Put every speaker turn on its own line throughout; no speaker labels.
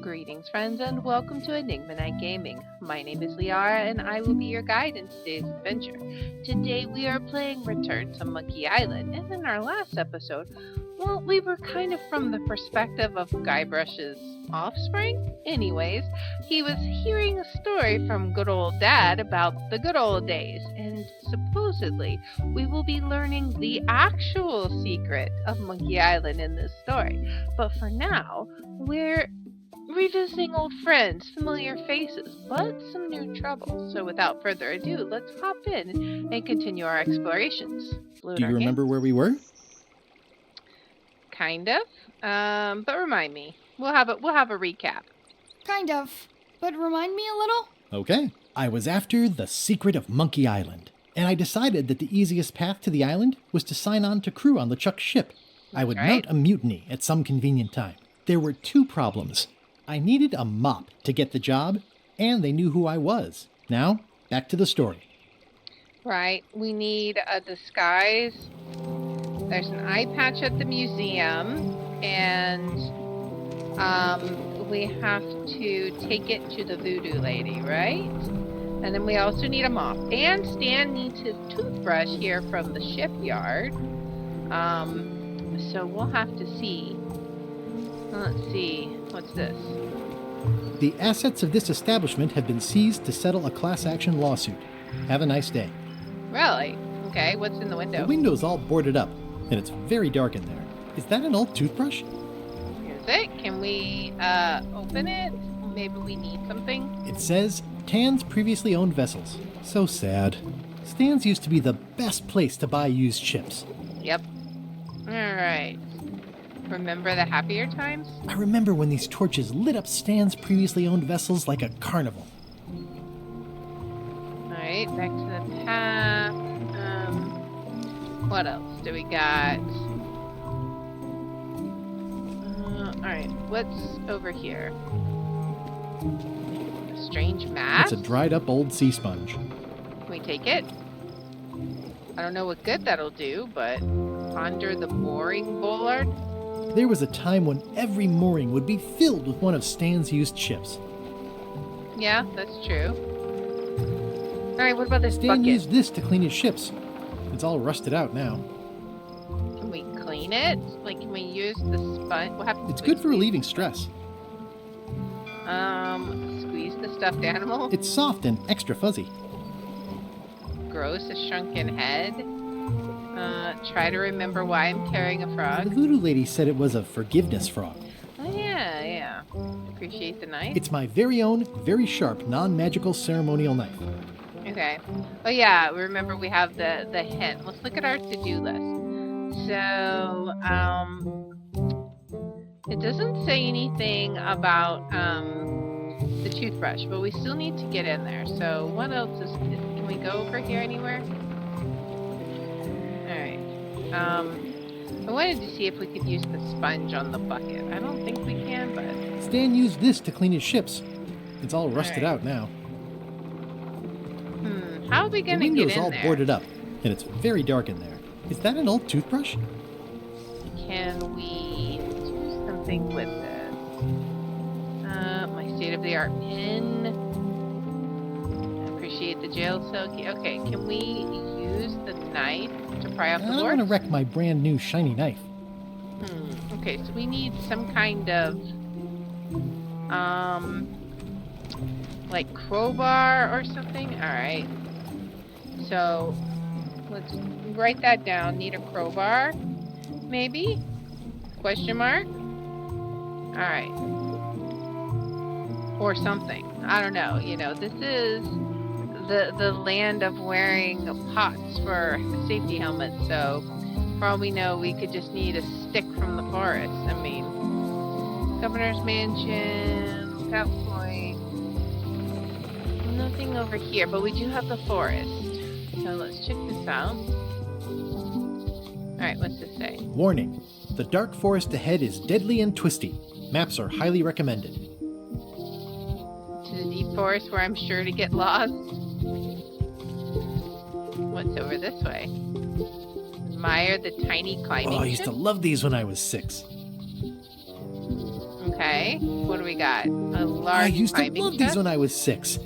Greetings, friends, and welcome to Enigma Night Gaming. My name is Liara, and I will be your guide in today's adventure. Today, we are playing Return to Monkey Island, and in our last episode, well, we were kind of from the perspective of Guybrush's offspring. Anyways, he was hearing a story from good old Dad about the good old days, and supposedly, we will be learning the actual secret of Monkey Island in this story. But for now, we're revisiting old friends, familiar faces, but some new trouble. So without further ado, let's hop in and continue our explorations.
Do you remember where we were?
Kind of. But remind me. We'll have a recap.
Kind of. But remind me a little?
Okay. I was after the secret of Monkey Island, and I decided that the easiest path to the island was to sign on to crew on LeChuck's ship. I would mount a mutiny at some convenient time. There were two problems. I needed a mop to get the job, and they knew who I was. Now, back to the story.
Right. We need a disguise. There's an eye patch at the museum, and we have to take it to the voodoo lady, right? And then we also need a mop. And Stan needs his toothbrush here from the shipyard. So we'll have to see. Let's see. What's this?
The assets of this establishment have been seized to settle a class action lawsuit. Have a nice day.
Really? Okay, what's in the window?
The window's all boarded up, and it's very dark in there. Is that an old toothbrush?
Is it? Can we open it? Maybe we need something?
It says, Tan's previously owned vessels. So sad. Stan's used to be the best place to buy used ships.
Yep. Alright. Remember the happier times?
I remember when these torches lit up Stan's previously owned vessels like a carnival.
Alright, back to the path. What else do we got? Alright, what's over here? A strange map?
It's a dried up old sea sponge.
Can we take it? I don't know what good that'll do, but ponder the mooring bollard?
There was a time when every mooring would be filled with one of Stan's used ships.
Yeah, that's true. Alright, what about this
Stan
bucket?
used this to clean his ships. It's all rusted out now.
Can we clean it? Like, can we use the sponge? What happens?
It's good for relieving stress.
Squeeze the stuffed animal?
It's soft and extra fuzzy.
Gross, a shrunken head. Try to remember why I'm carrying a
The
frog.
voodoo lady said it was a forgiveness frog.
Oh, yeah. Appreciate the knife.
It's my very own, very sharp, non-magical ceremonial knife.
Okay. Oh, yeah, remember we have the hint. Let's look at our to-do list. So, it doesn't say anything about, the toothbrush, but we still need to get in there. So, what else can we go over here anywhere? Alright. I wanted to see if we could use the sponge on the bucket. I don't think we can, but...
Stan used this to clean his ships. It's all rusted out now.
How are we
The
gonna get in
window's all
there?
boarded up, and it's very dark in there. Is that an old toothbrush?
Can we do something with this? My state-of-the-art pin. Appreciate the jail cell key. Okay, can we use the knife to pry off
I
the
don't
board?
want to wreck my brand new shiny knife.
Okay, so we need some kind of, like crowbar or something? Alright. So, let's write that down. Need a crowbar? Maybe? Question mark? Alright. Or something. I don't know. You know, this is the land of wearing pots for safety helmets, so for all we know, we could just need a stick from the forest. I mean, Governor's Mansion, Scout Point. Nothing over here, but we do have the forest. So let's check this out. Alright, what's this say?
Warning. The dark forest ahead is deadly and twisty. Maps are highly recommended.
To the deep forest where I'm sure to get lost. What's over this way? Admire the tiny climbing
Oh, I used to
ship?
love these when I was 6.
Okay. What do we got? A large
I used to
climbing
love
chest?
these when I was 6.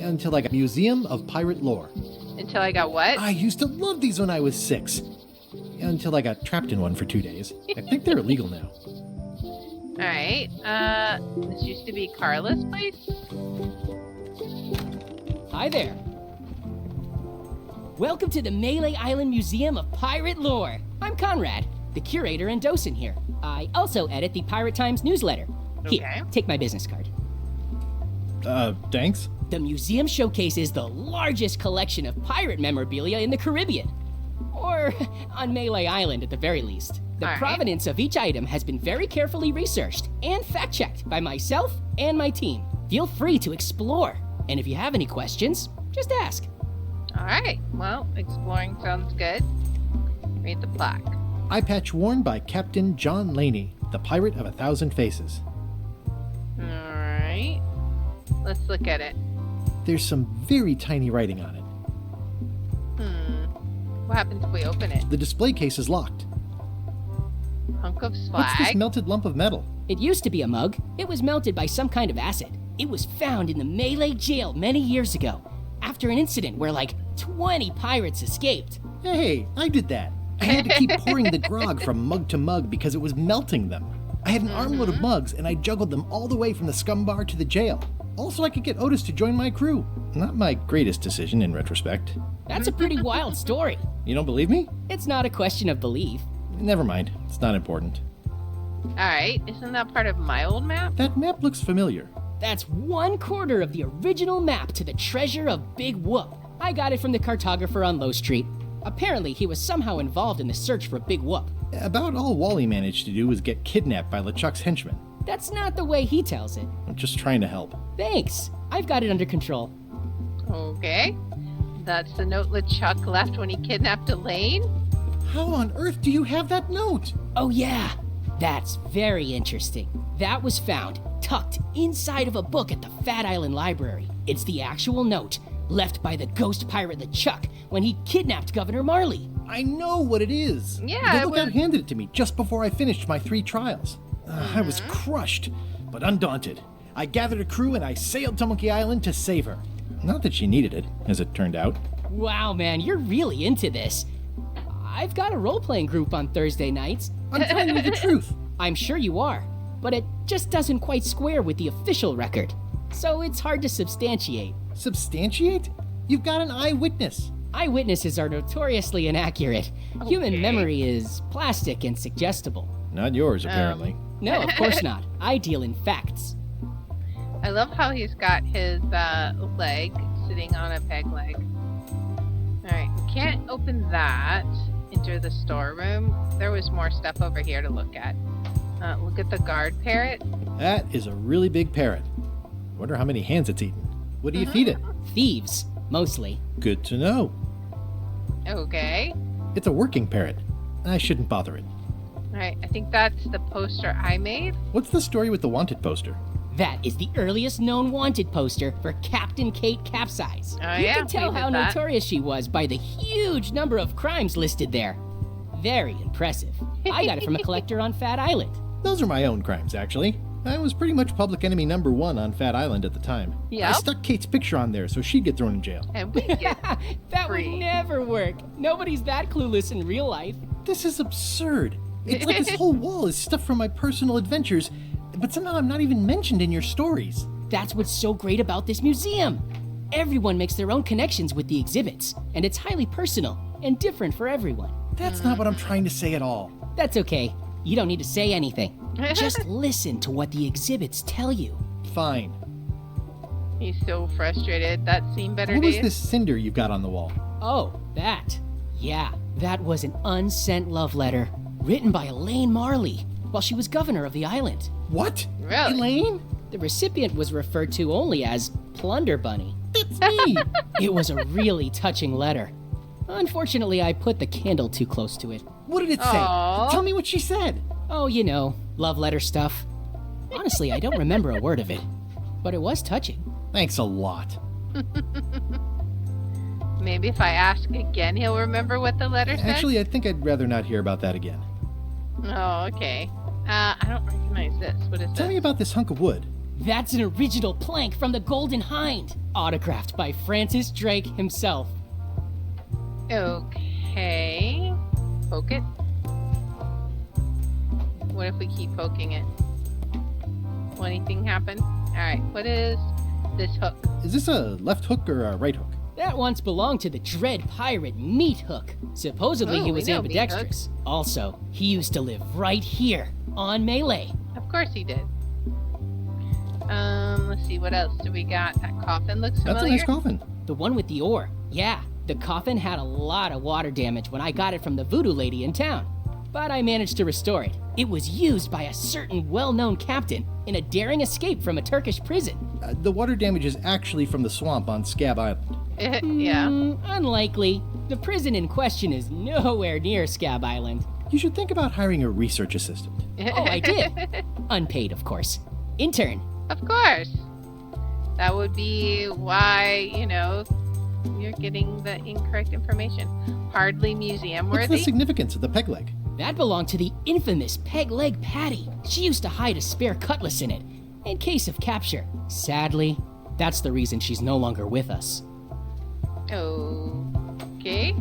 Until I got Museum of Pirate Lore.
Until I got what?
I used to love these when I was 6. Until I got trapped in one for 2 days. I think they're illegal now.
Alright. This used to be Carla's place?
Hi there. Welcome to the Melee Island Museum of Pirate Lore. I'm Conrad, the curator and docent here. I also edit the Pirate Times newsletter. Here,
Okay.
take my business card.
Thanks.
The museum showcases the largest collection of pirate memorabilia in the Caribbean. Or on Melee Island at the very least. The
All right.
provenance of each item has been very carefully researched and fact-checked by myself and my team. Feel free to explore. And if you have any questions, just ask.
Alright. Well, exploring sounds good. Read the plaque.
Eye patch worn by Captain John Laney, the Pirate of 1,000 Faces.
Alright. Let's look at it.
There's some very tiny writing on it.
What happens if we open it?
The display case is locked.
Hunk of
What's this
slag?
melted lump of metal?
It used to be a mug. It was melted by some kind of acid. It was found in the Melee jail many years ago, after an incident where like 20 pirates escaped.
Hey, I did that. I had to keep pouring the grog from mug to mug because it was melting them. I had an armload of mugs and I juggled them all the way from the scum bar to the jail. Also, I could get Otis to join my crew. Not my greatest decision in retrospect.
That's a pretty wild story.
You don't believe me?
It's not a question of belief.
Never mind. It's not important.
Alright. Isn't that part of my old map?
That map looks familiar.
That's 1/4 of the original map to the treasure of Big Whoop. I got it from the cartographer on Low Street. Apparently, he was somehow involved in the search for Big Whoop.
About all Wally managed to do was get kidnapped by LeChuck's henchmen.
That's not the way he tells it.
I'm just trying to help.
Thanks. I've got it under control.
Okay. That's the note LeChuck left when he kidnapped Elaine?
How on earth do you have that note?
Oh, yeah. That's very interesting. That was found tucked inside of a book at the Fat Island Library. It's the actual note left by the ghost pirate LeChuck when he kidnapped Governor Marley.
I know what it is.
Yeah,
The
it
lookout
was-
handed it to me just before I finished my 3 trials. I was crushed, but undaunted. I gathered a crew and I sailed to Monkey Island to save her. Not that she needed it, as it turned out.
Wow, man, you're really into this. I've got a role-playing group on Thursday nights.
I'm telling you the truth.
I'm sure you are, but it just doesn't quite square with the official record. So it's hard to substantiate.
Substantiate? You've got an eyewitness.
Eyewitnesses are notoriously inaccurate. Human
Okay.
memory is plastic and suggestible.
Not yours, apparently.
No, of course not. I deal in facts.
I love how he's got his leg sitting on a peg leg. Alright, we can't open that. Enter the storeroom. There was more stuff over here to look at. Look at the guard parrot.
That is a really big parrot. Wonder how many hands it's eaten. What do you feed it?
Thieves, mostly.
Good to know.
Okay.
It's a working parrot. I shouldn't bother it.
Alright, I think that's the poster I made.
What's the story with the wanted poster?
That is the earliest known wanted poster for Captain Kate Capsize.
Oh,
You
yeah,
can tell
we did
how
that.
notorious she was by the huge number of crimes listed there. Very impressive. I got it from a collector on Fat Island.
Those are my own crimes, actually. I was pretty much public enemy number 1 on Fat Island at the time.
Yep.
I stuck Kate's picture on there so she'd get thrown in jail.
And we get
That
Free.
would never work. Nobody's that clueless in real life.
This is absurd. It's like this whole wall is stuff from my personal adventures, but somehow I'm not even mentioned in your stories.
That's what's so great about this museum. Everyone makes their own connections with the exhibits, and it's highly personal and different for everyone.
That's not what I'm trying to say at all.
That's okay. You don't need to say anything. Just listen to what the exhibits tell you.
Fine.
He's so frustrated. That seemed better
What was
days.
this cinder you've got on the wall?
Oh, that. Yeah, that was an unsent love letter written by Elaine Marley while she was governor of the island.
What?
Really?
Elaine?
The recipient was referred to only as Plunder Bunny.
It's me!
It was a really touching letter. Unfortunately, I put the candle too close to it.
What did it say?
Aw.
Tell me what she said.
Oh, you know, love letter stuff. Honestly, I don't remember a word of it, but it was touching.
Thanks a lot.
Maybe if I ask again, he'll remember what the letter said.
Actually, I think I'd rather not hear about that again.
Oh, okay. I don't recognize this. What is
Tell me
this?
about this hunk of wood.
That's an original plank from the Golden Hind, autographed by Francis Drake himself.
Okay. Poke it. What if we keep poking it? Will anything happen? Alright, what is this hook?
Is this a left hook or a right hook?
That once belonged to the dread pirate Meat Hook. Supposedly
Oh,
he
we
was
know Meat Hook.
ambidextrous. Also, he used to live right here, on Melee.
Of course he did. Let's see, what else do we got? That coffin looks familiar.
That's a nice coffin.
The one with the ore. Yeah, the coffin had a lot of water damage when I got it from the voodoo lady in town. But I managed to restore it. It was used by a certain well-known captain in a daring escape from a Turkish prison.
The water damage is actually from the swamp on Scab Island.
Yeah.
Unlikely. The prison in question is nowhere near Scab Island.
You should think about hiring a research assistant.
Oh, I did. Unpaid, of course. Intern.
Of course. That would be why, you're getting the incorrect information. Hardly museum
What's the
worthy.
significance of the peg leg?
That belonged to the infamous Peg Leg Patty. She used to hide a spare cutlass in it, in case of capture. Sadly, that's the reason she's no longer with us.
Okay.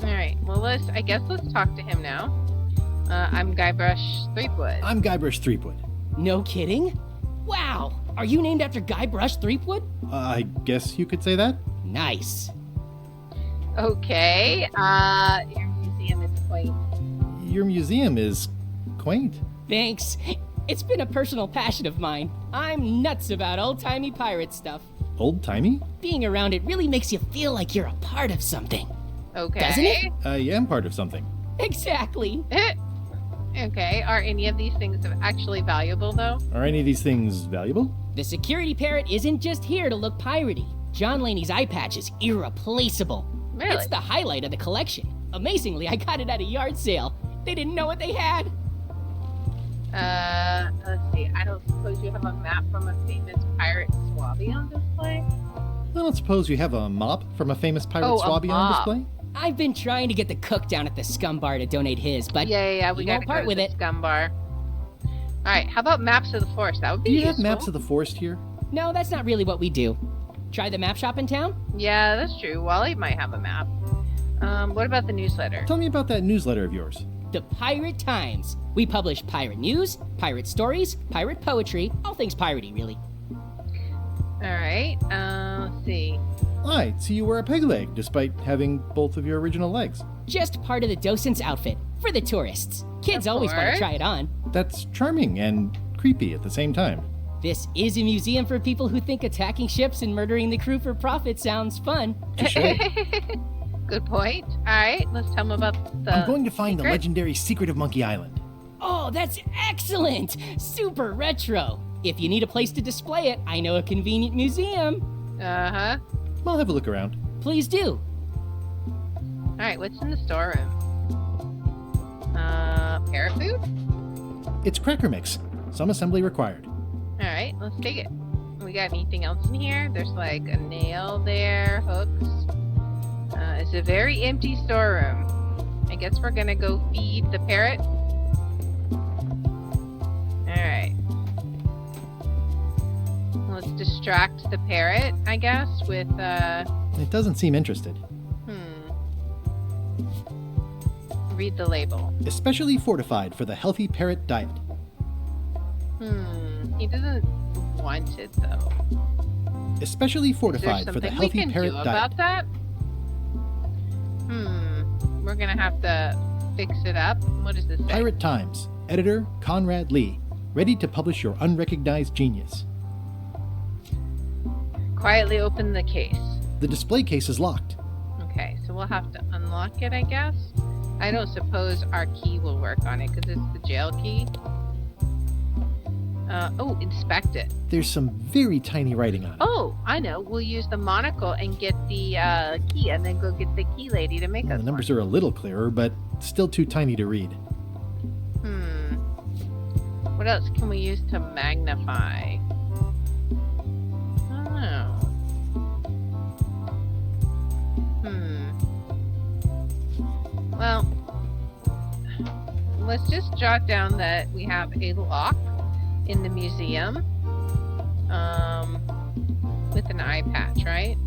Alright, well I guess let's talk to him now. I'm Guybrush Threepwood.
I'm Guybrush Threepwood.
No kidding? Wow! Are you named after Guybrush Threepwood?
I guess you could say that.
Nice.
Okay, your museum is quaint.
Your museum is quaint.
Thanks. It's been a personal passion of mine. I'm nuts about old-timey pirate stuff.
Old-timey?
Being around it really makes you feel like you're a part of something.
Okay.
Doesn't it?
I am part of something.
Exactly.
Okay, are any of these things actually valuable though?
Are any of these things valuable?
The security parrot isn't just here to look piratey. John Laney's eye patch is irreplaceable.
Really?
It's the highlight of the collection. Amazingly, I got it at a yard sale. They didn't know what they had.
Let's see. I don't suppose you have a map from a famous pirate swabby on display?
I don't suppose you have a mop from a famous pirate
Oh, a
swabby on
mop.
display?
I've been trying to get the cook down at the scum bar to donate his, but
Yeah, we
he
gotta
won't
go
part
to
with
the
it.
scum bar. Alright, how about maps of the forest? That would be
Do you have
useful.
maps of the forest here?
No, that's not really what we do. Try the map shop in town?
Yeah, that's true. Wally might have a map. What about the newsletter?
Tell me about that newsletter of yours.
The Pirate Times. We publish pirate news, pirate stories, pirate poetry, all things piratey, really.
Alright, let's see.
I see you wear a peg leg, despite having both of your original legs.
Just part of the docent's outfit, for the tourists. Kids
Of
always want
course.
to try it on.
That's charming and creepy at the same time.
This is a museum for people who think attacking ships and murdering the crew for profit sounds fun.
Touche.
Good point. Alright, let's tell them about the...
I'm going to find the
secret.
legendary secret of Monkey Island.
Oh, that's excellent! Super retro. If you need a place to display it, I know a convenient museum.
Uh-huh.
I'll have a look around.
Please do.
Alright, what's in the storeroom? Parrot food?
It's cracker mix. Some assembly required.
Alright, let's take it. We got anything else in here? There's like a nail there, hooks. It's a very empty storeroom. I guess we're gonna go feed the parrot. Alright. Let's distract the parrot, I guess, with,
It doesn't seem interested.
read the label.
Especially fortified for the healthy parrot diet.
He doesn't want it, though.
Especially
Is there
fortified for the
something we
healthy
can
parrot
do
diet.
about that? We're gonna have to fix it up. What does this say?
Pirate Times. Editor Conrad Lee. Ready to publish your unrecognized genius.
Quietly open the case.
The display case is locked.
Okay, so we'll have to unlock it, I guess. I don't suppose our key will work on it because it's the jail key. Inspect it.
There's some very tiny writing on it.
Oh, I know. We'll use the monocle and get the key and then go get the key lady to make
Well,
us
the numbers
one.
are a little clearer, but still too tiny to read.
What else can we use to magnify? I don't know. Well, let's just jot down that we have a lock in the museum with an eye patch, right?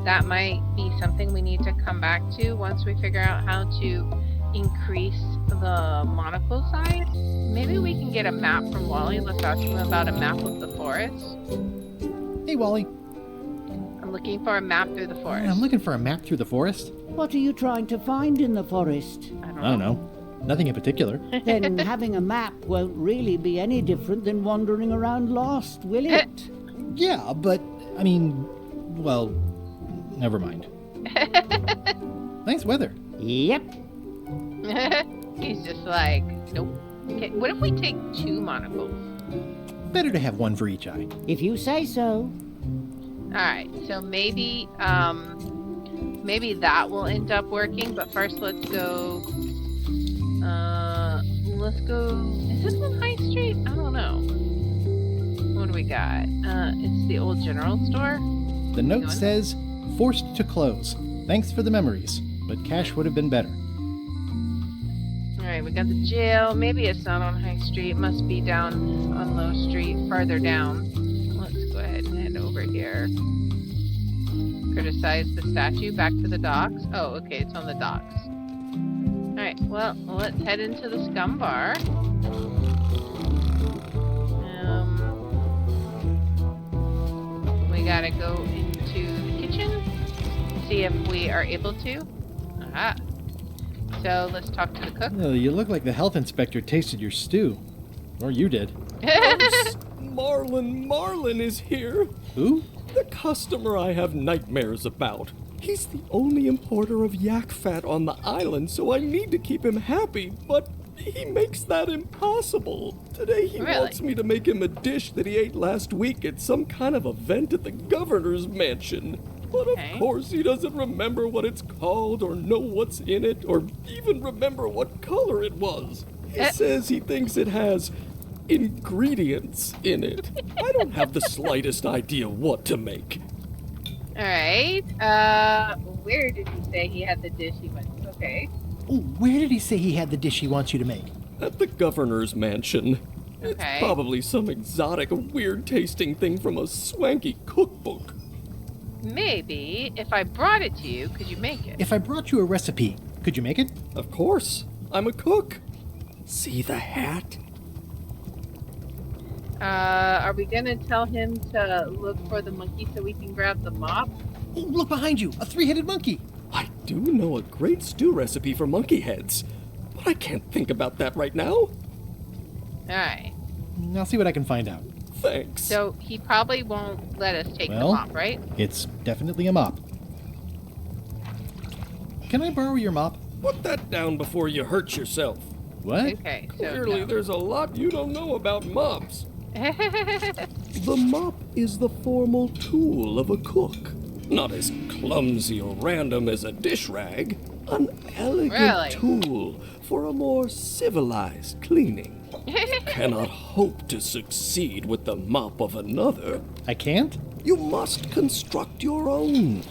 That might be something we need to come back to once we figure out how to increase the monocle size. Maybe we can get a map from Wally. Let's ask him about a map of the forest.
Hey, Wally.
I'm looking for a map through the forest.
I'm looking for a map through the forest.
What are you trying to find in the forest?
I don't know. Nothing in particular.
Then having a map won't really be any different than wandering around lost, will it?
Yeah, but, I mean, well, never mind. Nice weather.
Yep.
He's just like, nope. Okay, what if we take 2 monocles?
Better to have one for each eye.
If you say so.
Alright, so maybe that will end up working, but first let's go, is this on High Street? I don't know. What do we got? It's the old general store.
The note says, forced to close. Thanks for the memories, but cash would have been better.
Alright, we got the jail. Maybe it's not on High Street. It must be down on Low Street, farther down. Let's go ahead and head over here. Criticize the statue. Back to the docks. Oh, okay, it's on the docks. Alright, well, let's head into the scum bar. We gotta go into the kitchen. See if we are able to. Aha. So let's talk to the cook.
Oh, you look like the health inspector tasted your stew. Or you did.
Marlin is here.
Who?
The customer I have nightmares about. He's the only importer of yak fat on the island, so I need to keep him happy, but he makes that impossible. Today he wants me to make him a dish that he ate last week at some kind of event at the governor's mansion. But of course he doesn't remember what it's called or know what's in it or even remember what color it was. He says he thinks it has ingredients in it. I don't have the slightest idea what to make.
Alright, where did he say he had the dish he went? Okay.
Oh, where did he say he had the dish he wants you to make?
At the governor's mansion. It's probably some exotic, weird-tasting thing from a swanky cookbook.
Maybe, if I brought it to you, could you make it?
If I brought you a recipe, could you make it?
Of course. I'm a cook. See the hat?
Are we gonna tell him to look for the monkey so we can grab the mop?
Oh, look behind you! A 3-headed monkey!
I do know a great stew recipe for monkey heads, but I can't think about that right now.
Alright.
I'll see what I can find out.
Thanks.
So he probably won't let us take the mop, right?
It's definitely a mop. Can I borrow your mop?
Put that down before you hurt yourself.
What?
Okay, so
Clearly there's a lot you don't know about mops. The mop is the formal tool of a cook. Not as clumsy or random as a dish rag. An elegant tool for a more civilized cleaning. You cannot hope to succeed with the mop of another.
I can't?
You must construct your own.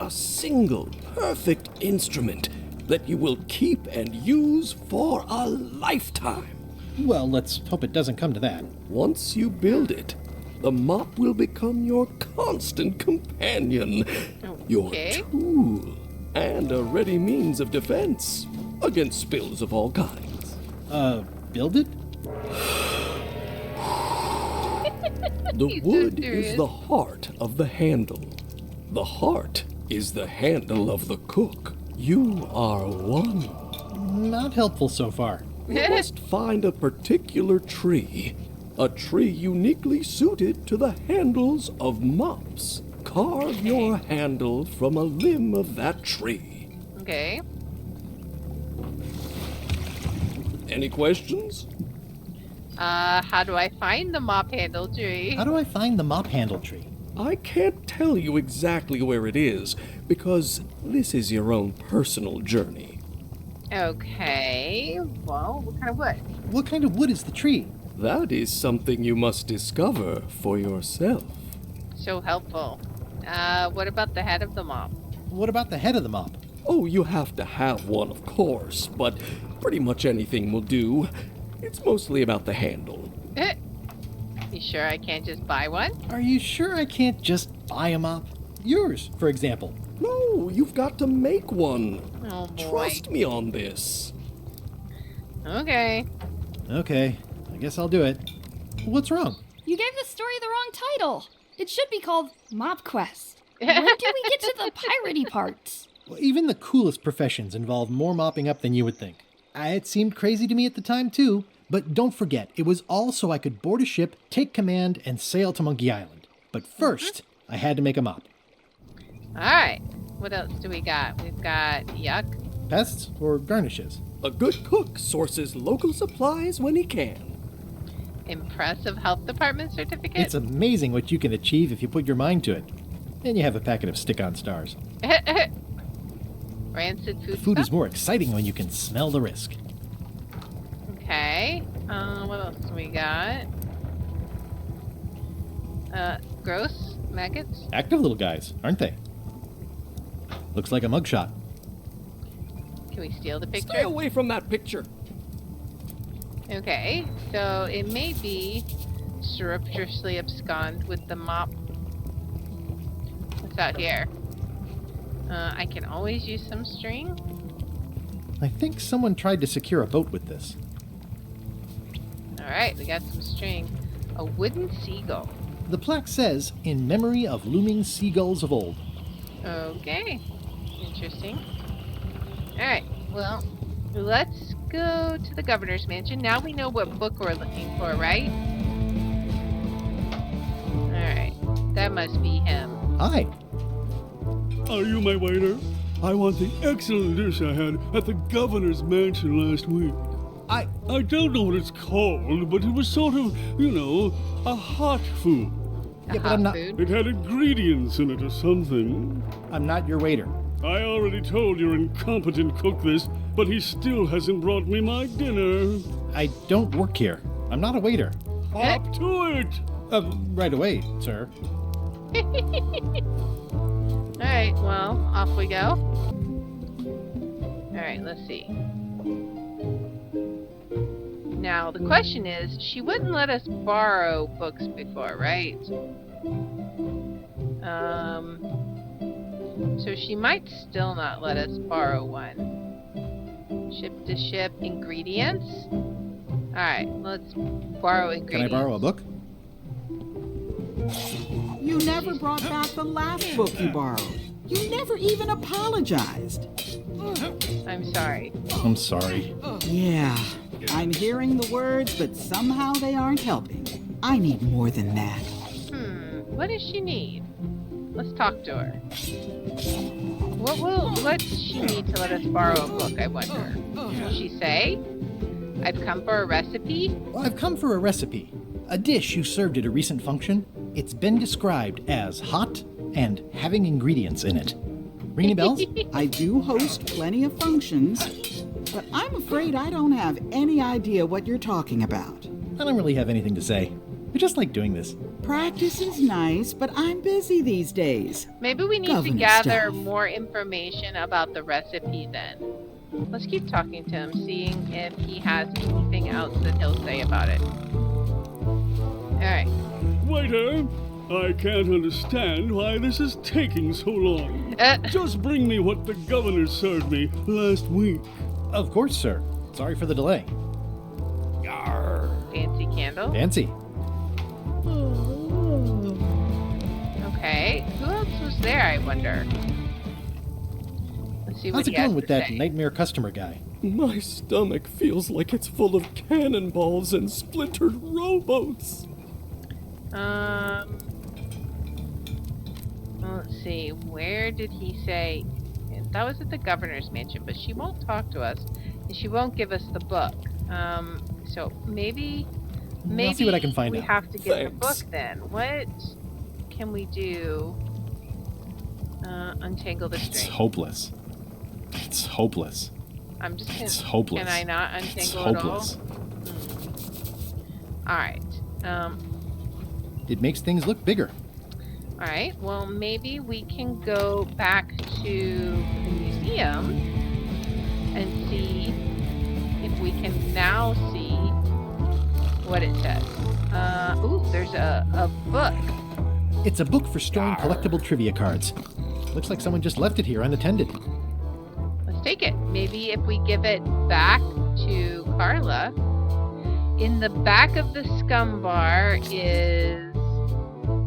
A single, perfect instrument that you will keep and use for a lifetime.
Well, let's hope it doesn't come to that.
Once you build it, the mop will become your constant companion, your tool, and a ready means of defense against spills of all kinds.
Build it?
The wood is the heart of the handle. The heart is the handle of the cook. You are one.
Not helpful so far.
You must find a particular tree. A tree uniquely suited to the handles of mops. Carve your handle from a limb of that tree.
Okay.
Any questions?
How do I find the mop handle tree?
How do I find the mop handle tree?
I can't tell you exactly where it is, because this is your own personal journey.
Okay. Well, what kind of wood?
What kind of wood is the tree?
That is something you must discover for yourself.
So helpful. What about the head of the mop?
What about the head of the mop?
Oh, you have to have one, of course, but pretty much anything will do. It's mostly about the handle.
You sure I can't just buy one?
Are you sure I can't just buy a mop? Yours, for example.
No, you've got to make one.
Oh boy.
Trust me on this.
Okay.
Okay, I guess I'll do it. What's wrong?
You gave the story the wrong title. It should be called Mop Quest. When do we get to the piratey parts?
Well, even the coolest professions involve more mopping up than you would think. It seemed crazy to me at the time, too. But don't forget, it was all so I could board a ship, take command, and sail to Monkey Island. But first, I had to make a mop.
Alright. What else do we got? We've got yuck.
Pests or garnishes?
A good cook sources local supplies when he can.
Impressive health department certificate.
It's amazing what you can achieve if you put your mind to it. And you have a packet of stick-on stars.
Rancid food
Food
stuff?
is more exciting when you can smell the risk.
Okay. What else do we got? Gross maggots.
Active little guys, aren't they? Looks like a mugshot.
Can we steal the picture?
Stay away from that picture.
Okay, so it may be surreptitiously abscond with the mop. What's out here? I can always use some string.
I think someone tried to secure a boat with this.
Alright, we got some string. A wooden seagull.
The plaque says, in memory of looming seagulls of old.
Okay, interesting. Alright, well, let's go to the governor's mansion. Now we know what book we're looking for, right? Alright, that must be him.
Hi.
Are you my waiter? I want the excellent dish I had at the governor's mansion last week. I don't know what it's called, but it was sort of, a hot food.
A
Yeah, but
hot
I'm not-
food.
It had ingredients in it or something.
I'm not your waiter.
I already told your incompetent cook this, but he still hasn't brought me my dinner.
I don't work here. I'm not a waiter.
Hop to it!
Right away, sir.
Alright, well, off we go. Alright, let's see. Now, the question is, she wouldn't let us borrow books before, right? So she might still not let us borrow one. Ship to ship, ingredients? Alright, let's borrow
Can I
ingredients.
borrow a book?
You never brought back the last book you borrowed. You never even apologized.
I'm sorry.
I'm sorry.
Yeah, I'm hearing the words, but somehow they aren't helping. I need more than that.
What does she need? Let's talk to her. What does she need to let us borrow a book, I wonder? Will she say? I've come for a recipe?
Well, I've come for a recipe. A dish you served at a recent function. It's been described as hot and having ingredients in it. Ring any bells?
I do host plenty of functions, but I'm afraid I don't have any idea what you're talking about.
I don't really have anything to say. I just like doing this.
Practice is nice, but I'm busy these days.
Maybe we need to
Governor
gather
stuff.
more information about the recipe then. Let's keep talking to him, seeing if he has anything else that he'll say about it. Alright.
Waiter, I can't understand why this is taking so long. Just bring me what the governor served me last week.
Of course, sir. Sorry for the delay.
Fancy candle.
Fancy.
Okay. Who else was there, I wonder? Let's see what
How's it
he has
going with
to
that
say.
nightmare customer guy?
My stomach feels like it's full of cannonballs and splintered rowboats.
Well, let's see. Where did he say? That was at the governor's mansion, but she won't talk to us, and she won't give us the book. So maybe
I'll see what I can find
we
out.
have to get the book
Thanks.
then. What can we do? Untangle the
It's
string.
hopeless. It's hopeless.
I'm just gonna.
It's hopeless.
Can I not
It's
untangle
hopeless.
it all? All right.
It makes things look bigger.
All right. Well, maybe we can go back to the museum museum and see if we can now see what it says. Ooh, there's a book.
It's a book for storing collectible trivia cards. Looks like someone just left it here unattended.
Let's take it. Maybe if we give it back to Carla. In the back of the scum bar is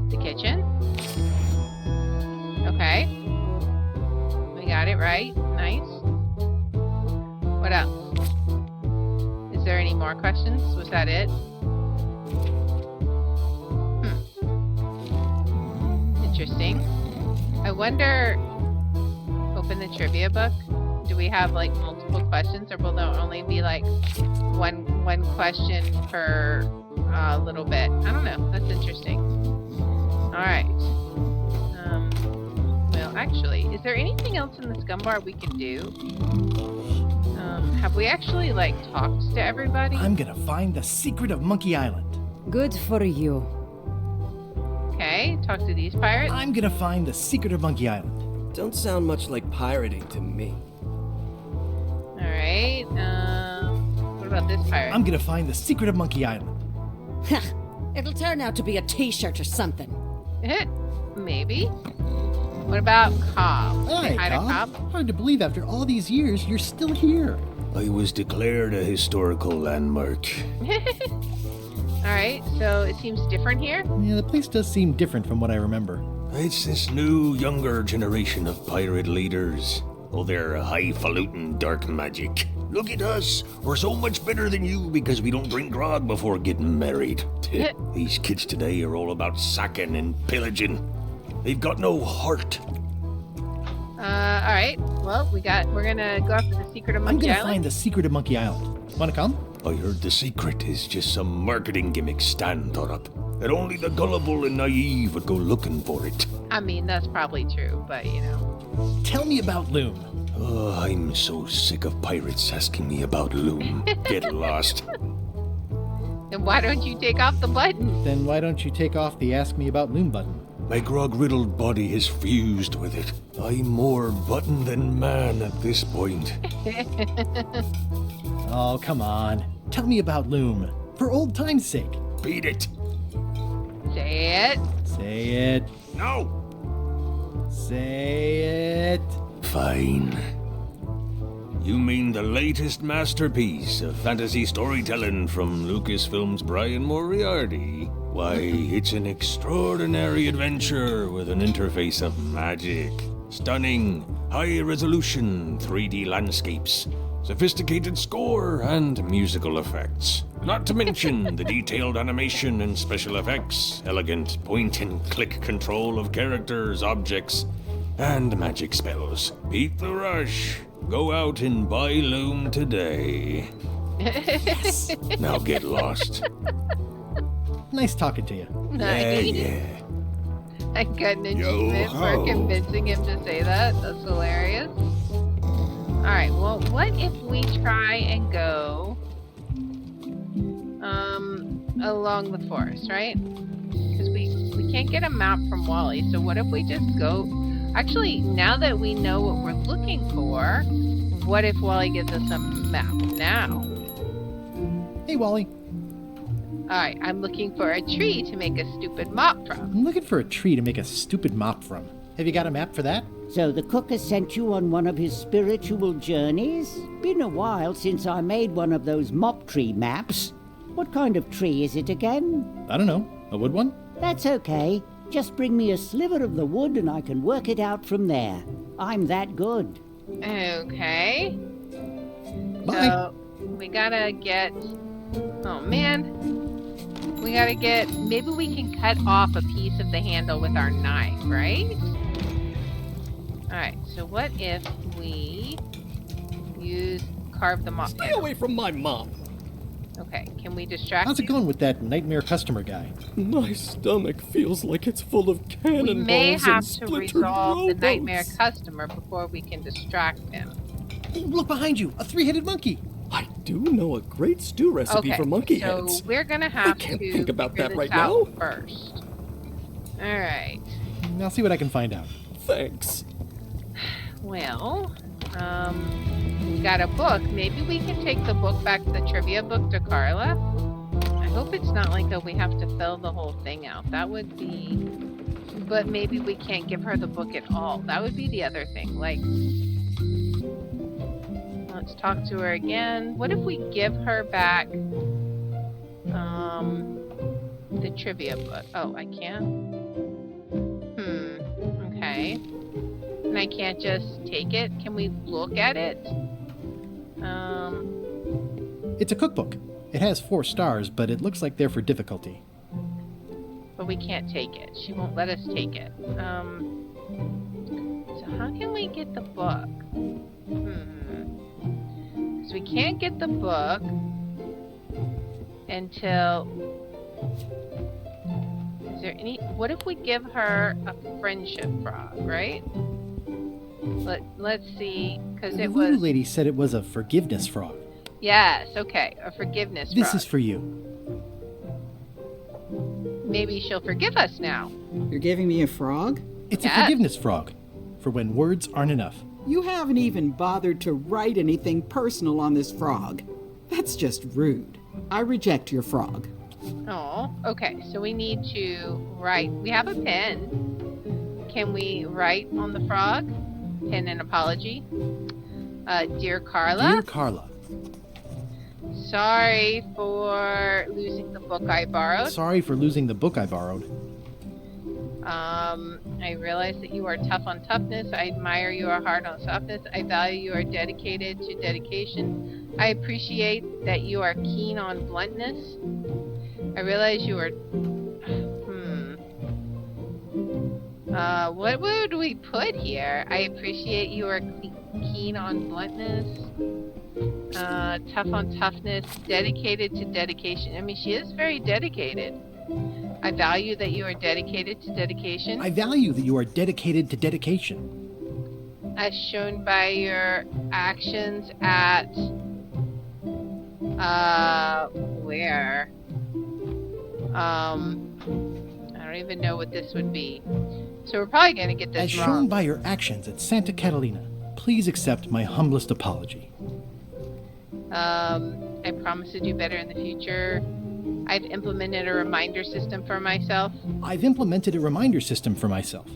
the kitchen. Okay. We got it right. Nice. What else? Is there any more questions? Was that it? Interesting. I wonder, open the trivia book. Do we have like multiple questions, or will there only be like one question per little bit? I don't know. That's interesting. All right. Well, actually, is there anything else in the scum bar we can do? Have we actually like talked to everybody?
I'm gonna find the secret of Monkey Island.
Good for you.
Okay, talk to these pirates.
I'm gonna find the secret of Monkey Island.
Don't sound much like pirating to me.
All right. What about this pirate?
I'm gonna find the secret of Monkey Island.
It'll turn out to be a t-shirt or something.
Maybe. What about Cobb?
Hi,
Say hi to
Cobb. Hard to believe after all these years you're still here.
I was declared a historical landmark.
Alright, so it seems different here?
Yeah, the place does seem different from what I remember.
It's this new, younger generation of pirate leaders. Oh, they're highfalutin dark magic. Look at us. We're so much better than you because we don't drink grog before getting married. These kids today are all about sacking and pillaging. They've got no heart.
Alright. Well, we're gonna go after the secret of Monkey
I'm gonna
Island.
find the secret of Monkey Island. Wanna come?
I heard the secret is just some marketing gimmick Stan thought up. That only the gullible and naive would go looking for it.
I mean, that's probably true, but you know.
Tell me about Loom.
Oh, I'm so sick of pirates asking me about Loom. Get lost.
Then why don't you take off the button?
Then why don't you take off the Ask Me About Loom button?
My grog-riddled body has fused with it. I'm more button than man at this point.
Oh, come on. Tell me about Loom. For old time's sake.
Beat it.
Say it.
Say it.
No.
Say it.
Fine. You mean the latest masterpiece of fantasy storytelling from Lucasfilm's Brian Moriarty? Why, it's an extraordinary adventure with an interface of magic. Stunning, high-resolution 3D landscapes, sophisticated score, and musical effects. Not to mention the detailed animation and special effects, elegant point-and-click control of characters, objects, and magic spells. Beat the rush. Go out and buy Loom today.
Yes.
Now get lost.
Nice talking to you.
Yeah.
I got an achievement for convincing him to say that. That's hilarious. Alright, well, what if we try and go along the forest, right? Because we can't get a map from Wally, so what if we just go... Actually, now that we know what we're looking for, what if Wally gives us a map now?
Hey, Wally.
Alright, I'm looking for a tree to make a stupid mop from.
I'm looking for a tree to make a stupid mop from. Have you got a map for that?
So the cook has sent you on one of his spiritual journeys? Been a while since I made one of those mop tree maps. What kind of tree is it again?
I don't know. A wood one?
That's okay. Just bring me a sliver of the wood and I can work it out from there. I'm that good.
Okay.
Bye.
So, we gotta get... Oh, man. We gotta get... Maybe we can cut off a piece of the handle with our knife, right? Alright, so what if we carve the mop?
Stay away from my mom.
Okay, can we distract
How's it going with that nightmare customer guy?
My stomach feels like it's full of
We
cannonballs
may have
and
to
splintered
resolve the
rowboats.
nightmare customer before we can distract him.
Oh, look behind you! A three-headed monkey!
I do know a great stew recipe
Okay,
for monkey
so
heads.
we're gonna have
can't
to
think about
figure
that
this
right
out
now.
first. Alright.
I'll see what I can find out.
Thanks.
Well, We got a book. Maybe we can take the book back, the trivia book, to Carla. I hope it's not like we have to fill the whole thing out. That would be... But maybe we can't give her the book at all. That would be the other thing. Like, let's talk to her again. What if we give her back the trivia book? Oh, I can't? Okay. And I can't just take it? Can we look at it?
It's a cookbook. It has 4 stars, but it looks like they're for difficulty.
But we can't take it. She won't let us take it. So how can we get the book? Because we can't get the book until... Is there any... What if we give her a friendship frog, right? Let's see, because
The
it
voodoo
was...
lady said it was a forgiveness frog.
Yes, okay, a forgiveness frog.
This is for you.
Maybe she'll forgive us now.
You're giving me a frog?
It's
Yes.
a forgiveness frog, for when words aren't enough.
You haven't even bothered to write anything personal on this frog. That's just rude. I reject your frog.
Oh, okay, so we need to write. We have a pen. Can we write on the frog? Pen an apology. Dear Carla.
Dear Carla,
Sorry for losing the book I borrowed.
sorry for losing the book I borrowed.
I realize that you are tough on toughness. I admire you are hard on softness. I value you are dedicated to dedication. I appreciate that you are keen on bluntness. I realize you are... what would we put here? I appreciate you are keen on bluntness. Tough on toughness. Dedicated to dedication. I mean, she is very dedicated. I value that you are dedicated to dedication.
I value that you are dedicated to dedication.
As shown by your actions at... where? I don't even know what this would be. So we're probably going to get this
As
wrong.
shown by your actions at Santa Catalina, please accept my humblest apology.
I promise to do better in the future. I've implemented a reminder system for myself.
I've implemented a reminder system for myself.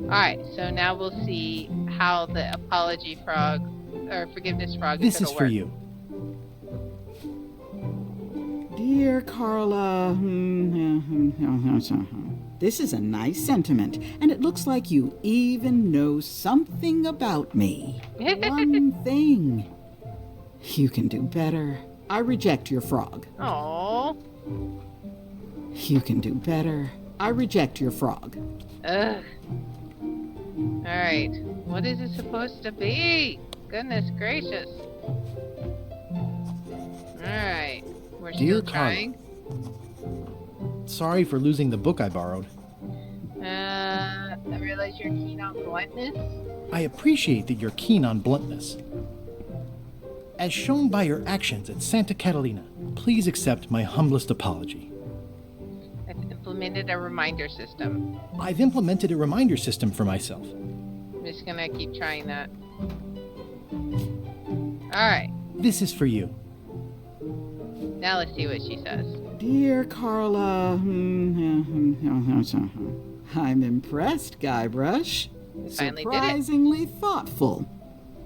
Alright, so now we'll see how the apology frog, or forgiveness frog
This
is
is
going
for
to work.
you.
Dear Carla, this is a nice sentiment, and it looks like you even know something about me. One thing. You can do better. I reject your frog.
Aww.
You can do better. I reject your frog.
Ugh. Alright, what is it supposed to be? Goodness gracious. Alright, we're
Dear
still trying.
Sorry for losing the book I borrowed.
I realize you're keen on bluntness.
I appreciate that you're keen on bluntness. As shown by your actions at Santa Catalina, please accept my humblest apology.
I've implemented a reminder system.
I've implemented a reminder system for myself.
I'm just gonna keep trying that. Alright,
This is for you.
now let's see what she says.
Dear Carla, I'm impressed, Guybrush.
We finally did it.
Surprisingly thoughtful.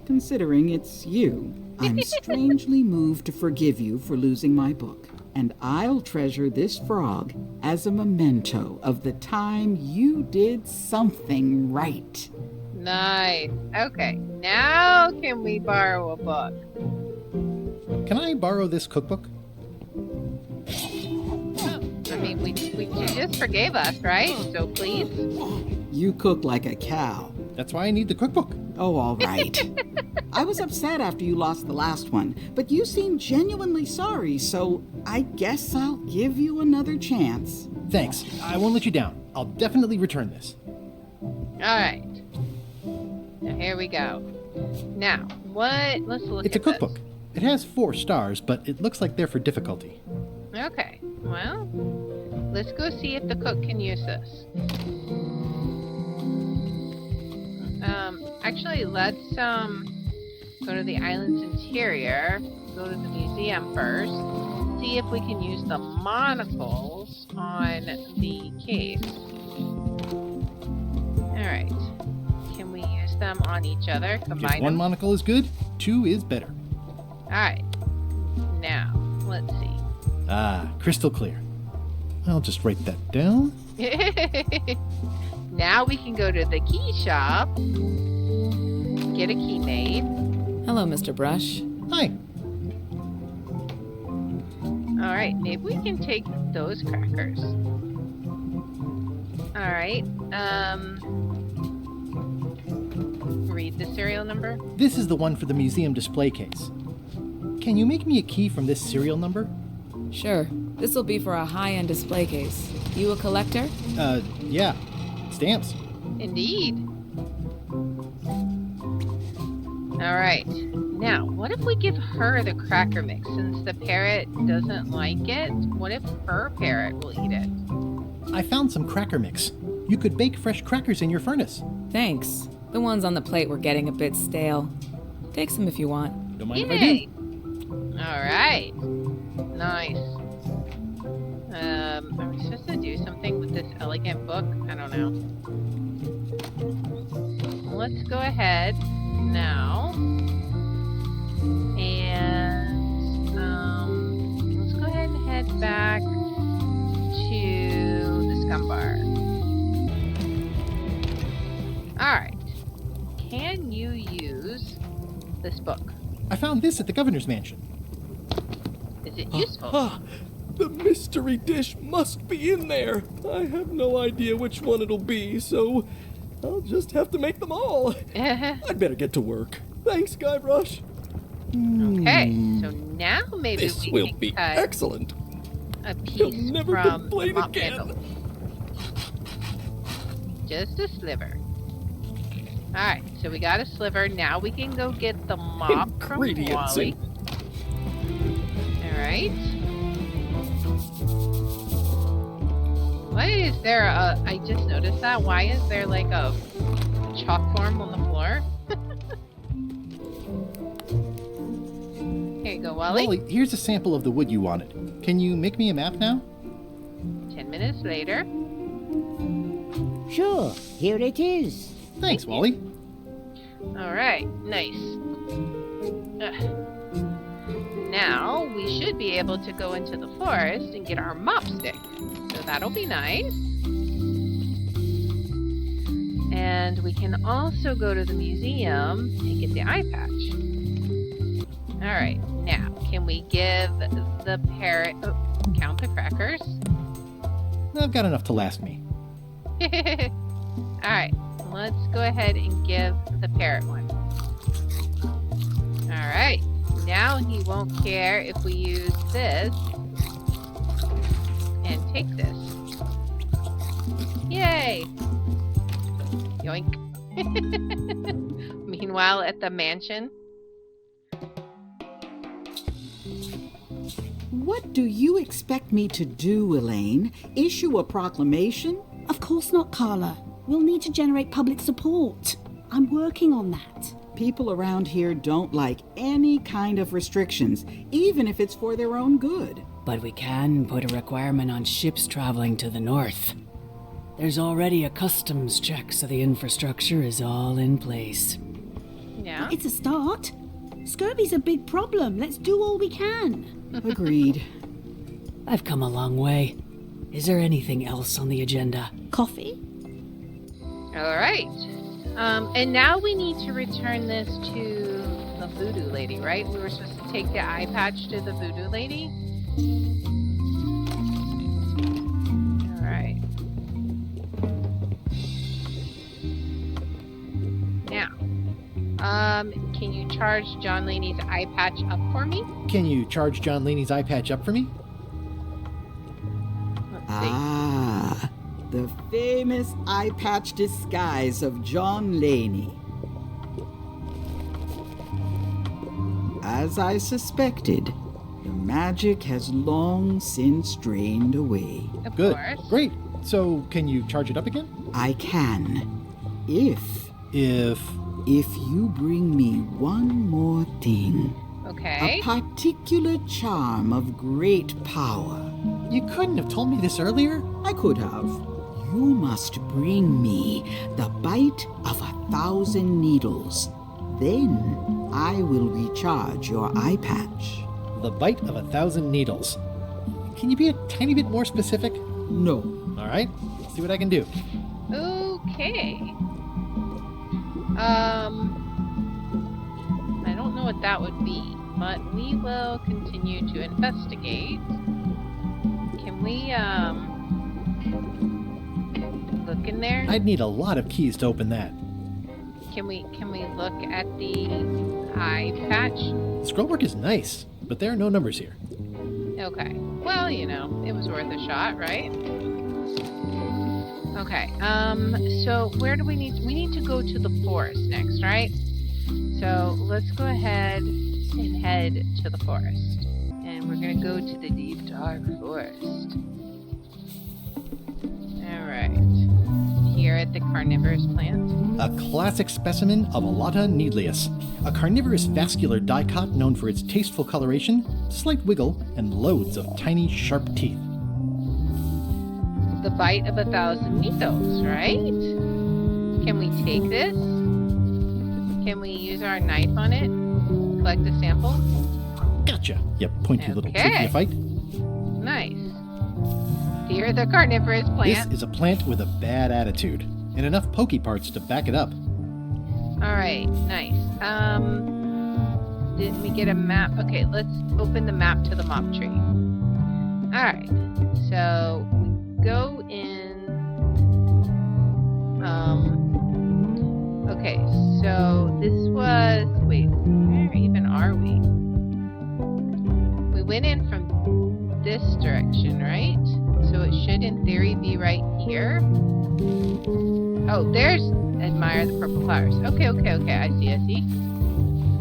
Considering it's you, I'm strangely moved to forgive you for losing my book. And I'll treasure this frog as a memento of the time you did something right.
Nice. Okay, now can we borrow a book?
Can I borrow this cookbook?
I mean, we just forgave us, right? So please.
You cook like a cow.
That's why I need the cookbook.
Oh, all right. I was upset after you lost the last one, but you seemed genuinely sorry, so I guess I'll give you another chance.
Thanks. I won't let you down. I'll definitely return this.
Alright. Now here we go. Now, what? Let's look
It's a
at this.
cookbook. It has 4 stars, but it looks like they're for difficulty.
Okay, well, let's go see if the cook can use this. Actually, let's go to the island's interior. Go to the museum first. See if we can use the monocles on the case. Alright. Can we use them on each other? Combine
Just one
them?
monocle is good, 2 is better.
Alright. Now, let's see.
Ah, crystal clear. I'll just write that down.
Now we can go to the key shop. Get a key made.
Hello, Mr. Brush.
Hi.
Alright, maybe we can take those crackers. Alright, read the serial number.
This is the one for the museum display case. Can you make me a key from this serial number?
Sure. This will be for a high-end display case. You a collector?
Yeah. Stamps.
Indeed. Alright, now, what if we give her the cracker mix? Since the parrot doesn't like it, what if her parrot will eat it?
I found some cracker mix. You could bake fresh crackers in your furnace.
Thanks. The ones on the plate were getting a bit stale. Take some if you want.
Don't mind if I
Yay!
do.
Alright. Nice. Are we supposed to do something with this elegant book? I don't know. Let's go ahead now. And let's go ahead and head back to the scum bar. Alright. Can you use this book?
I found this at the governor's mansion.
Is it useful?
The mystery dish must be in there. I have no idea which one it'll be, so I'll just have to make them all. I'd better get to work. Thanks, Guybrush.
Okay, so now maybe
This
we
will
can
be
cut
excellent.
a
He'll
piece
never
from the
complain
mop
again.
handle. Just a sliver. Alright, so we got a sliver. Now we can go get the mop from
Ingredients
Wally. Alright. Why is there a... I just noticed that. Why is there like a chalk form on the floor? Here you go, Wally.
Wally, here's a sample of the wood you wanted. Can you make me a map now?
10 minutes later.
Sure, here it is.
Thanks, Wally.
Alright, nice. Now, we should be able to go into the forest and get our mop stick. So that'll be nice. And we can also go to the museum and get the eye patch. Alright, now, can we give the parrot... Oh, count the crackers.
I've got enough to last me.
Alright, let's go ahead and give the parrot one. Alright, now he won't care if we use this and take this. Yay! Yoink. Meanwhile, at the mansion.
What do you expect me to do, Elaine? Issue a proclamation?
Of course not, Carla. We'll need to generate public support. I'm working on that.
People around here don't like any kind of restrictions, even if it's for their own good.
But we can put a requirement on ships traveling to the north. There's already a customs check, so the infrastructure is all in place.
Yeah.
It's a start. Scurvy's a big problem. Let's do all we can.
Agreed.
I've come a long way. Is there anything else on the agenda?
Coffee?
Alright. And now we need to return this to the voodoo lady, right? We were supposed to take the eye patch to the voodoo lady? Alright. Now, can you charge John Laney's eye patch up for me?
Can you charge John Laney's eye patch up for me?
Let's see.
Ah, the famous eye patch disguise of John Laney. As I suspected, the magic has long since drained away.
Of
Good.
course.
Great. So, can you charge it up again?
I can, if
If...
If you bring me one more thing,
Okay.
a particular charm of great power.
You couldn't have told me this earlier?
I could have. You must bring me the bite of 1,000 needles. Then I will recharge your eye patch.
The bite of 1,000 needles. Can you be a tiny bit more specific?
No.
All right, let's see what I can do.
Okay. I don't know what that would be, but we will continue to investigate. Can we, look in there?
I'd need a lot of keys to open that.
Can we look at the eye patch?
Scrollwork is nice, but there are no numbers here.
Okay. Well, you know, it was worth a shot, right? Okay. So where do we need to go to the forest next, right? So let's go ahead and head to the forest. And we're gonna go to the deep dark forest. Alright. Here at the carnivorous plant.
A classic specimen of Alata needleus, a carnivorous vascular dicot known for its tasteful coloration, slight wiggle, and loads of tiny, sharp teeth.
The bite of 1,000 needles, right? Can we take this? Can we use our knife on it? Collect a sample?
Gotcha, you pointy little
Okay.
tricky fight.
Nice. Here, the carnivorous plant.
This is a plant with a bad attitude, and enough pokey parts to back it up.
Alright, nice. Didn't we get a map? Okay, let's open the map to the mop tree. Alright, so we go in. Okay, so this was. Wait, where even are we? We went in from this direction, right? So it should, in theory, be right here. Oh, there's admire the purple flowers. Okay, I see.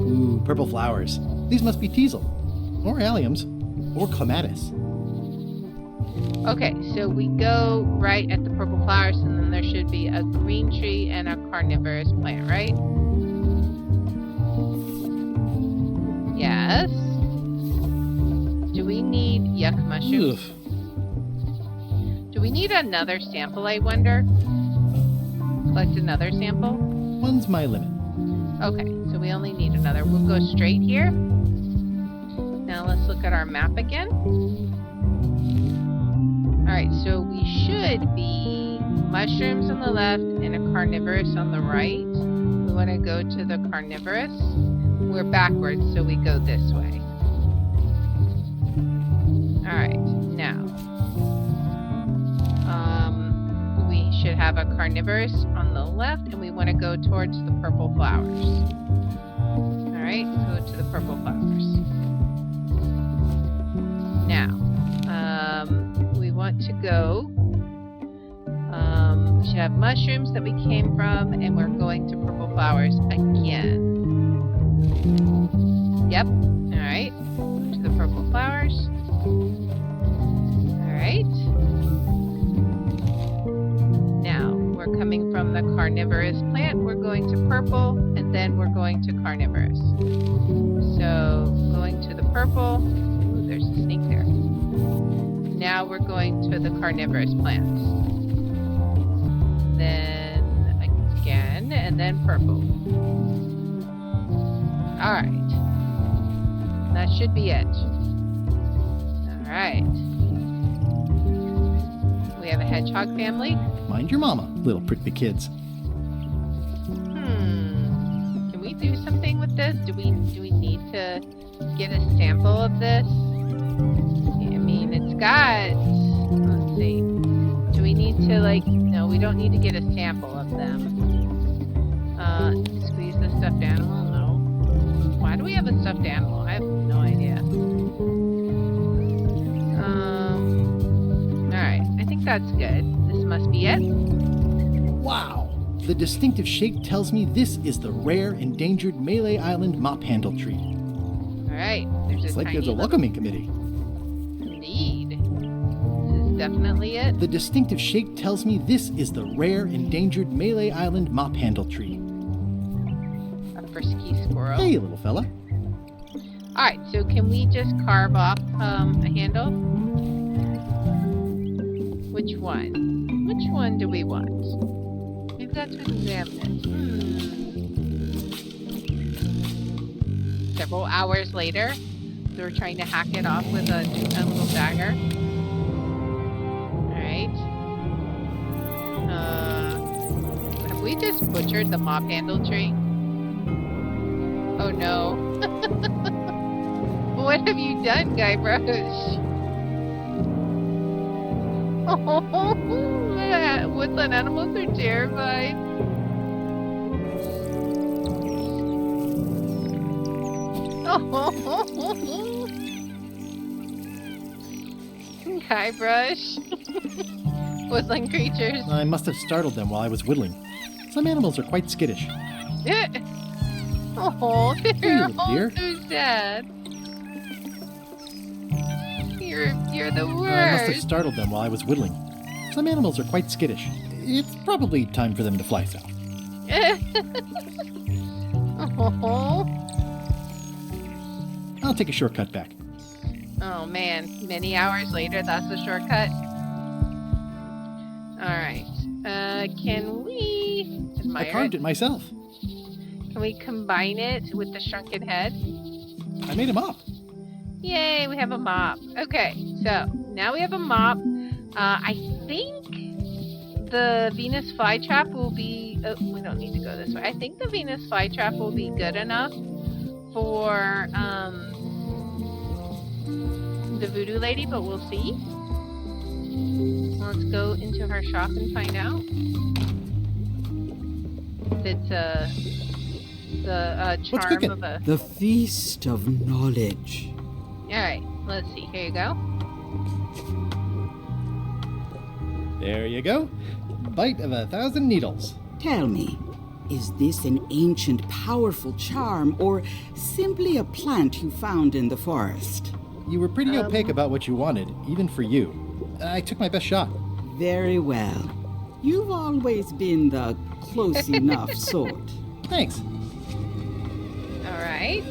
Ooh, purple flowers. These must be teasel, or alliums, or clematis.
Okay, so we go right at the purple flowers, and then there should be a green tree and a carnivorous plant, right? Yes. Do we need yuck mushrooms?
Ugh.
Do we need another sample, I wonder? Collect another sample?
One's my limit.
Okay, so we only need another. We'll go straight here. Now let's look at our map again. Alright, so we should be mushrooms on the left and a carnivorous on the right. We want to go to the carnivorous. We're backwards, so we go this way. Alright, now. We should have a carnivorous on the left, and we want to go towards the purple flowers. Alright, go to the purple flowers. Now, we want to go. We should have mushrooms that we came from, and we're going to purple flowers again. Yep. Alright, to the purple flowers. Alright. Now, we're coming from the carnivorous plant, we're going to purple, and then we're going to carnivorous. So, going to the purple. Ooh, there's a snake there. Now we're going to the carnivorous plants. Then again, and then purple. Alright. That should be it. Alright. We have a hedgehog family.
Mind your mama, little prickly kids.
Can we do something with this? Do we need to get a sample of this? I mean, it's got. Let's see. Do we need to No, we don't need to get a sample of them. Squeeze the stuffed animal? No. Why do we have a stuffed animal? I have no idea. Alright, I think that's good. This must be it.
Wow! The distinctive shape tells me this is the rare, endangered Malay Island mop handle tree.
Alright, there's
It's
a
like
tiny
there's a welcoming committee.
Indeed. This is definitely it.
The distinctive shape tells me this is the rare, endangered Malay Island mop handle tree.
frisky squirrel.
Hey, little fella.
Alright, so can we just carve off a handle? Which one? Which one do we want? We've got to examine it. Several hours later, they were trying to hack it off with a little dagger. Alright. Have we just butchered the mop handle tree? Oh no. What have you done, Guybrush? Oh, woodland animals are terrified. Oh, Guybrush. Woodland creatures.
I must have startled them while I was whittling. Some animals are quite skittish.
Oh, they're
Hey, little
all
dear.
so sad. You're the
I must have
worst.
startled them while I was whittling. Some animals are quite skittish. It's probably time for them to fly south.
Oh.
I'll take a shortcut back.
Oh man, many hours later, that's a shortcut. Alright. Can we admire
I carved it myself.
Can we combine it with the shrunken head?
I made a mop.
Yay, we have a mop. Okay, so now we have a mop. I think the Venus flytrap will be... Oh, we don't need to go this way. I think the Venus flytrap will be good enough for the voodoo lady, but we'll see. Let's go into her shop and find out. It's the
What's
charm
cooking?
of a...
The Feast of Knowledge.
Alright, let's see. Here you go.
There you go. Bite of 1,000 needles.
Tell me, is this an ancient, powerful charm, or simply a plant you found in the forest?
You were pretty opaque about what you wanted, even for you. I took my best shot.
Very well. You've always been the close enough sort.
Thanks.
Alright.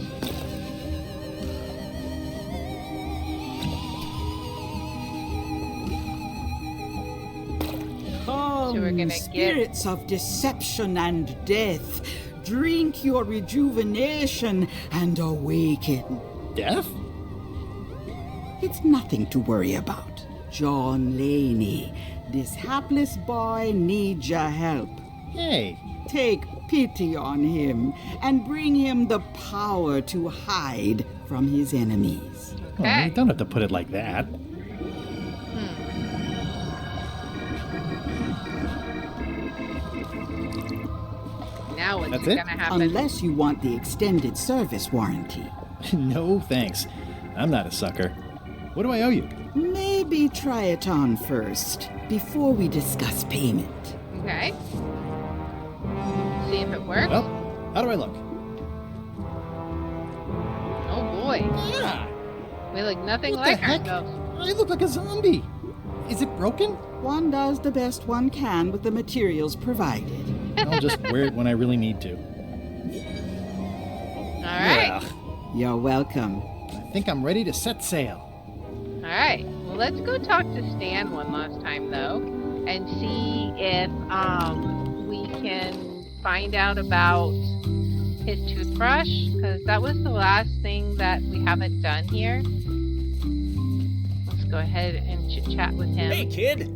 Come,
So we're gonna
spirits of deception and death, drink your rejuvenation and awaken.
Death?
It's nothing to worry about. John Laney, this hapless boy needs your help.
Hey,
Take pity on him and bring him the power to hide from his enemies.
oh,
Okay.
you don't have to put it like that.
Now what's
That's it?
gonna happen?
Unless you want the extended service warranty.
No, thanks. I'm not a sucker. What do I owe you?
Maybe try it on first, before we discuss payment.
Okay. See if it works.
Well, how do I look?
Oh boy.
Yeah.
We look nothing
What the
like
heck?
ourselves.
I look like a zombie. Is it broken?
One does the best one can with the materials provided.
I'll just wear it when I really need to.
Alright.
You're welcome.
I think I'm ready to set sail.
Alright. Well, let's go talk to Stan one last time, though, and see if we can find out about his toothbrush, because that was the last thing that we haven't done here. Let's go ahead and chit-chat with him.
Hey, kid.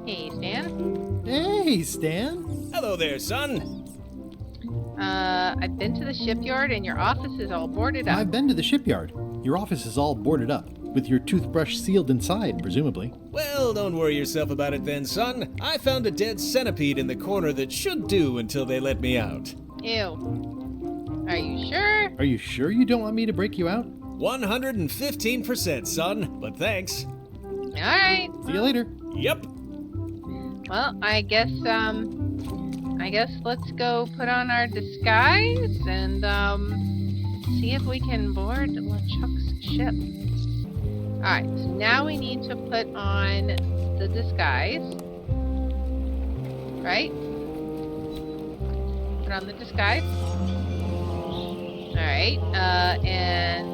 Hey, Stan.
Hey, Stan.
Hello there, son.
I've been to the shipyard and your office is all boarded up.
I've been to the shipyard. Your office is all boarded up, with your toothbrush sealed inside, presumably.
Well, don't worry yourself about it then, son. I found a dead centipede in the corner that should do until they let me out.
Ew. Are you sure?
Are you sure you don't want me to break you out?
115%, son, but thanks.
Alright.
See you later.
Yep.
Well, I guess let's go put on our disguise and, see if we can board LeChuck's ship. Alright, so now we need to put on the disguise. Right? Put on the disguise. Alright, and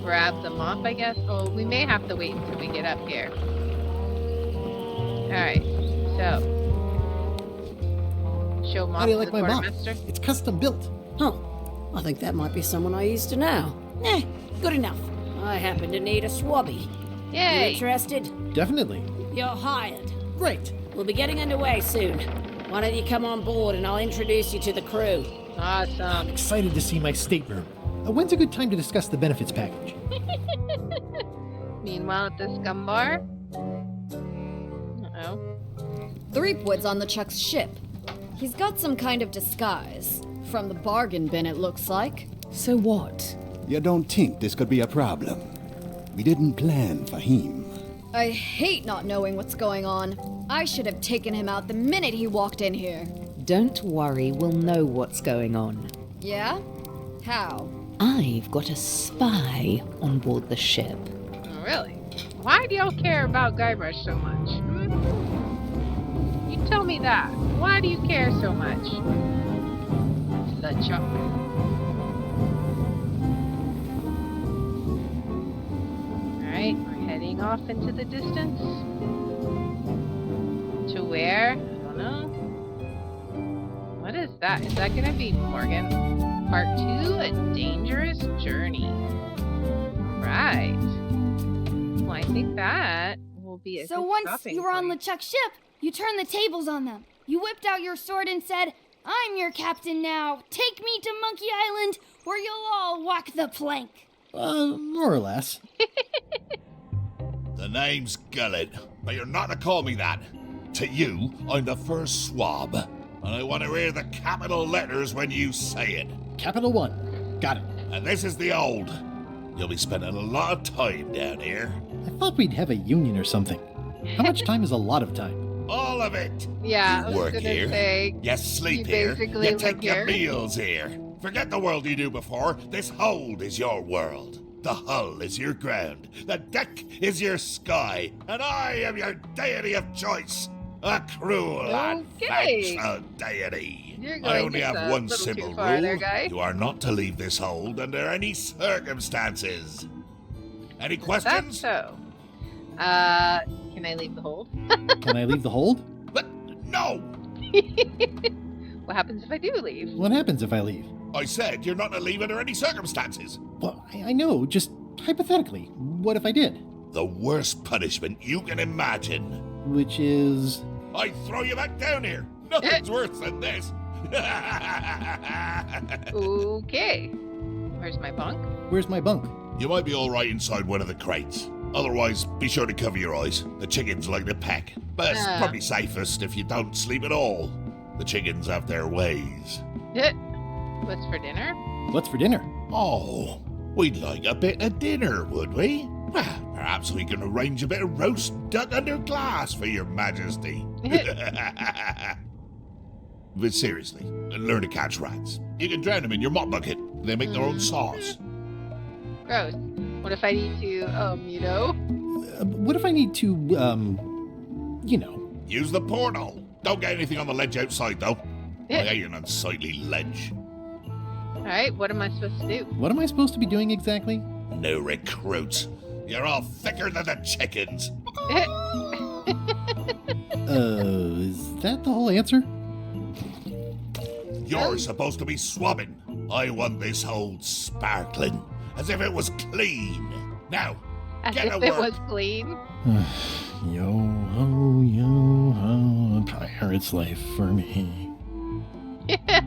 grab the mop, I guess. Oh, we may have to wait until we get up here. Alright, so. Show mop
How do you
to
like
the
my mop?
quartermaster.
It's custom built.
Huh. I think that might be someone I used to know. Good enough. I happen to need a swabby. You
Yay!
interested?
Definitely.
You're hired.
Great.
We'll be getting underway soon. Why don't you come on board and I'll introduce you to the crew.
Awesome.
Excited to see my stateroom. When's a good time to discuss the benefits package?
Meanwhile, at the scum bar. Uh-oh.
Threepwood's on LeChuck's ship. He's got some kind of disguise. From the bargain bin, it looks like.
So what? You don't think this could be a problem? We didn't plan for him.
I hate not knowing what's going on. I should have taken him out the minute he walked in here.
Don't worry, we'll know what's going on.
Yeah? How?
I've got a spy on board the ship.
Oh, really? Why do y'all care about Guybrush so much? You tell me that. Why do you care so much? LeChuck. Alright, we're heading off into the distance. To where? I don't know. What is that? Is that gonna be Morgan? Part 2, A Dangerous Journey. Right. Well, I think that will be a
So
good
once
stopping
you were on
point.
LeChuck's ship, you turned the tables on them. You whipped out your sword and said, "I'm your captain now. Take me to Monkey Island, or you'll all walk the plank."
More or less.
The name's Gullet, but you're not to call me that. To you, I'm the first swab, and I want to hear the capital letters when you say it.
Capital 1. Got it.
And this is the old. You'll be spending a lot of time down here.
I thought we'd have a union or something. How much time is a lot of time?
All of it.
Yeah, I
You
was
work
gonna
here.
say,
You sleep
you
here.
basically
You
live
take your
here.
meals here. Forget the world you knew before. This hold is your world. The hull is your ground. The deck is your sky. And I am your deity of choice. A cruel and
Okay.
factional deity.
You're
I
going
only
just
have
a
one
little
simple
too far
rule.
there, guy.
You are not to leave this hold under any circumstances. Any
That's
questions?
so. Can I leave the hold?
Can I leave the hold?
But no!
What happens if I do leave?
What happens if I leave?
I said you're not to leave under any circumstances.
Well, I know, just hypothetically. What if I did?
The worst punishment you can imagine.
Which is...
I throw you back down here. Nothing's worse than this.
Okay. Where's my bunk?
Where's my bunk?
You might be all right inside one of the crates. Otherwise, be sure to cover your eyes. The chickens like to peck. But it's probably safest if you don't sleep at all. The chickens have their ways.
What's for dinner?
What's for dinner?
Oh, we'd like a bit of dinner, would we? Well, perhaps we can arrange a bit of roast duck under glass for your majesty. But seriously, learn to catch rats. You can drown them in your mop bucket. They make their own sauce.
Gross. What if I need to,
What if I need to,
Use the portal. Don't get anything on the ledge outside, though. I hate an unsightly ledge.
Alright, what am I supposed to do?
What am I supposed to be doing exactly?
No recruits. You're all thicker than the chickens.
Is that the whole answer?
You're supposed to be swabbing. I want this hold sparkling, as if it was clean. Now,
As
get
if
to
it
work.
was clean.
Yo ho, a pirate's life for me.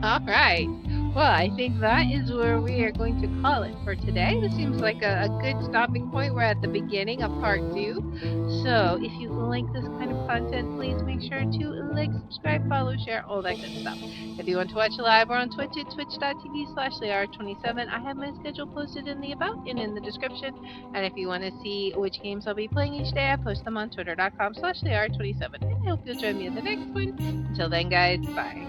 Alright. Well, I think that is where we are going to call it for today. This seems like a good stopping point. We're at the beginning of part 2. So, if you like this kind of content, please make sure to like, subscribe, follow, share, all that good stuff. If you want to watch live, we're on Twitch at twitch.tv/LeR27. I have my schedule posted in the About and in the description. And if you want to see which games I'll be playing each day, I post them on twitter.com/LeR27. And I hope you'll join me in the next one. Until then, guys, bye.